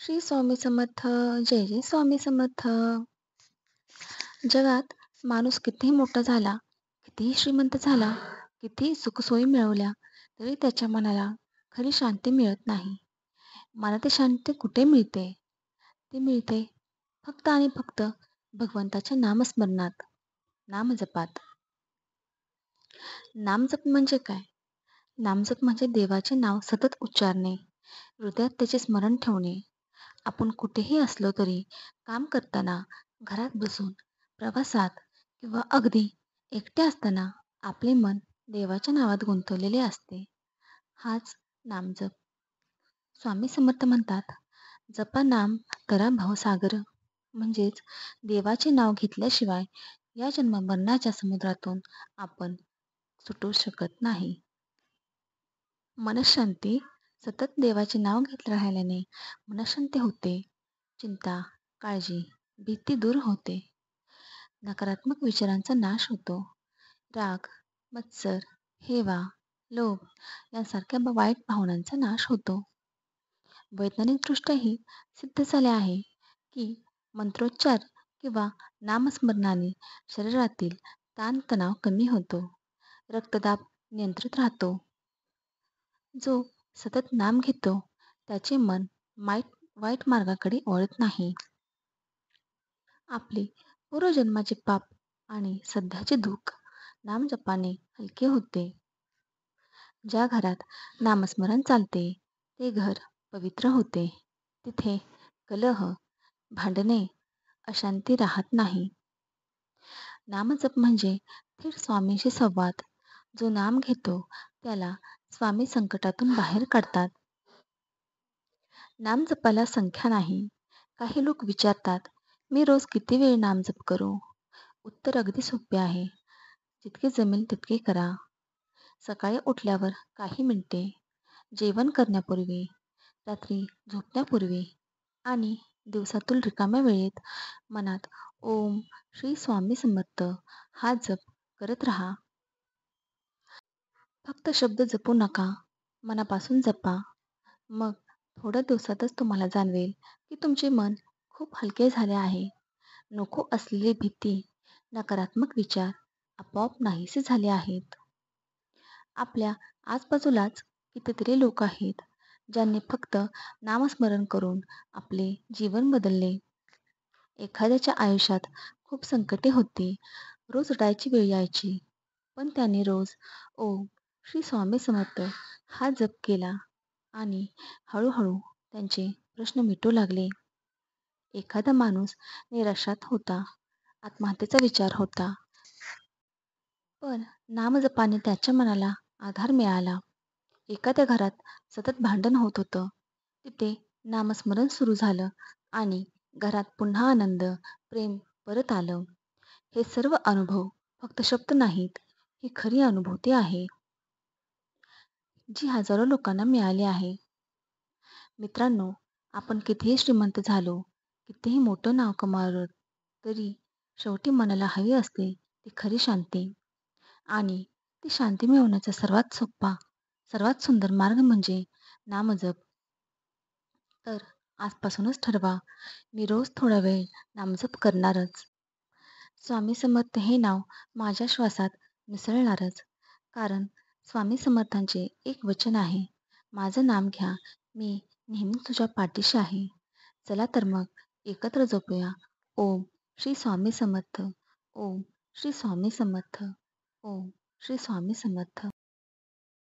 श्री स्वामी समर्थ. जय जय स्वामी समर्थ. जगात माणूस कितीही मोठा झाला, कितीही श्रीमंत झाला, कितीही सुखसोयी मिळवल्या, तरी त्याच्या मनाला खरी शांती मिळत नाही. मनाची शांती कुठे मिळते? ती मिळते फक्त आणि फक्त भगवंताच्या नामस्मरणात, नामजपात. नामजप म्हणजे काय? नामजप म्हणजे देवाचे नाव सतत उच्चारणे, हृदयात त्याचे स्मरण ठेवणे. आपण कुठेही असलो तरी, काम करताना, घरात बसून, प्रवासात किंवा अगदी एकटे असताना आपले मन देवाच्या नावात गुंतवलेले असते. हाच नामजप. स्वामी समर्थ म्हणतात, जपा नाम करा भवसागर. म्हणजेच देवाचे नाव घेतल्याशिवाय या जन्ममरणाच्या समुद्रातून आपण सुटू शकत नाही. मनःशांती. सतत देवाचे नाव घेत राहिल्याने मनःशांती होते. चिंता, काळजी, भीती दूर होते. नकारात्मक विचारांचा नाश होतो. राग, मत्सर, हेवा, लोभ यांसारख्या वाईट भावनांचा नाश होतो. वैज्ञानिकदृष्ट्याही सिद्ध झाले आहे की मंत्रोच्चार किंवा नामस्मरणाने शरीरातील ताणतणाव कमी होतो, रक्तदाब नियंत्रित राहतो. जो सतत नाम घेतो त्याचे मन वाईट मार्गाकडे वळत नाही. आपले पूर्वजन्माचे पाप आणि सध्याचे दुःख नामजपाने हलके होते. ज्या घरात नामस्मरण चालते ते घर पवित्र होते. तिथे कलह, भांडणे, अशांती राहत नाही. नामजप म्हणजे थेट स्वामींशी संवाद. जो नाम घेतो त्याला स्वामी संकटातून बाहेर काढतात. नामजपाला संख्या नाही. काही लोक विचारतात, मी रोज किती वेळ नामजप करू? उत्तर अगदी सोपे आहे. जितके जमेल तितके करा. सकाळी उठल्यावर काही मिनिटे, जेवण करण्यापूर्वी, रात्री झोपण्यापूर्वी आणि दिवसातील रिकाम्या वेळेत मनात ओम श्री स्वामी समर्थ हा जप करत राहा. फक्त शब्द जपू नका, मनापासून जपा. मग थोड्या दिवसातच तुम्हाला जाणवेल की तुमचे मन खूप हलके झाले आहे. नको असलेली भीती, नकारात्मक विचार आपोआप नाहीसे झाले आहेत. आपल्या आजूबाजूलाच कितीतरी लोक आहेत ज्यांनी फक्त नामस्मरण करून आपले जीवन बदलले. एखाद्याच्या आयुष्यात खूप संकटे होती, रोज रडायची वेळ यायची, पण त्यांनी रोज ओम श्री स्वामी समर्थ हा जप केला आणि हळूहळू त्यांचे प्रश्न मिटू लागले. एखादा माणूस निराशात होता, आत्महत्येचा विचार होता, पण नामजपाने त्याच्या मनाला आधार मिळाला. एखाद्या घरात सतत भांडण होत होतं, तिथे नामस्मरण सुरू झालं आणि घरात पुन्हा आनंद, प्रेम परत आलं. हे सर्व अनुभव फक्त शब्द नाहीत, ही खरी अनुभूती आहे, जी हजारो लोकांना मिळाली आहे. मित्रांनो, आपण कितीही श्रीमंत झालो, कितीही मोठं नाव कमावलं, तरी शेवटी मनाला हवी असते ती खरी शांती. आणि ती शांती मिळवण्याचा सर्वात सोपा, सर्वात सुंदर मार्ग म्हणजे नामजप. तर आजपासूनच ठरवा, मी रोज थोडा वेळ नामजप करणारच. स्वामी समर्थ हे नाव माझ्या श्वासात मिसळणारच. कारण स्वामी समर्थांचे एक वचन आहे, माझं नाम घ्या, मी नेहमी तुझ्या पाठीशी आहे. चला तर मग एकत्र जपूया. ओम श्री स्वामी समर्थ. ओम श्री स्वामी समर्थ. ओम श्री स्वामी समर्थ.